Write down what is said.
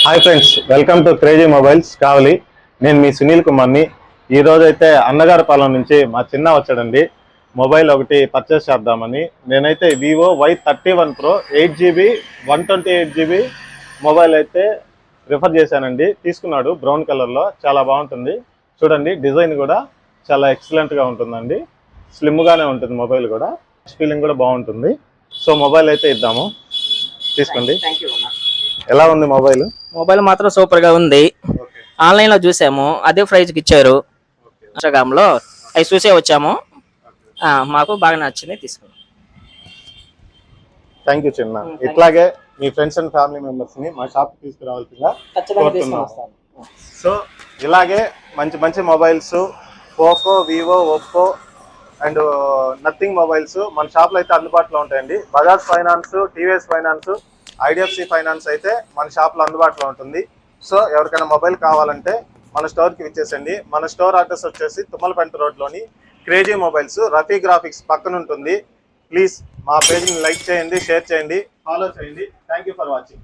Hi friends, welcome to crazy mobiles Kavali. నేను మీ సునీల్ కుమార్ని. ఈరోజైతే అన్నగారి పాలెం నుంచి మా చిన్న వచ్చాడండి. మొబైల్ ఒకటి పర్చేస్ చేద్దామని. నేనైతే Vivo Y31 Pro 8GB 128GB mobile అయితే రిఫర్ చేశానండి. తీసుకున్నాడు బ్రౌన్ కలర్లో, చాలా బాగుంటుంది. చూడండి, డిజైన్ కూడా చాలా ఎక్సలెంట్గా ఉంటుందండి. స్లిమ్గానే ఉంటుంది మొబైల్ కూడా, ఫీలింగ్ కూడా బాగుంటుంది. సో మొబైల్ అయితే ఇద్దాము, తీసుకోండి. ఎలా ఉంది మొబైల్? మొబైల్ మాత్రం సూపర్ గా ఉంది. ఆన్లైన్ లో చూసాము, అదే ప్రైజ్ కి ఇచ్చారు. ఇన్స్టాగ్రామ్ లో అవి చూసే వచ్చాము. మాకు బాగా నచ్చింది, తీసుకున్నాం. థ్యాంక్ యూ చిన్న. ఇట్లాగే మీ ఫ్రెండ్స్ అండ్ ఫ్యామిలీ మెంబర్స్ ని మా షాప్ తీసుకురావాల్సిందిగా కోరుతున్నాం. సో ఇలాగే మంచి మంచి mobiles, Poco, Vivo, Oppo and nothing mobiles మన షాప్ లో అయితే అందుబాటులో ఉంటాయండి. Bajaj finance, TVS finance, IDFC finance అయితే మన షాప్లో అందుబాటులో ఉంటుంది. సో ఎవరికైనా మొబైల్ కావాలంటే మన స్టోర్కి విచ్చేసండి. మన స్టోర్ అడ్రస్ వచ్చేసి తుమ్మలపెంట రోడ్లోని క్రేజీ మొబైల్స్, రఫీ గ్రాఫిక్స్ పక్కన ఉంటుంది. ప్లీజ్ మా పేజ్ని లైక్ చేయండి, షేర్ చేయండి, ఫాలో చేయండి. Thank you for watching.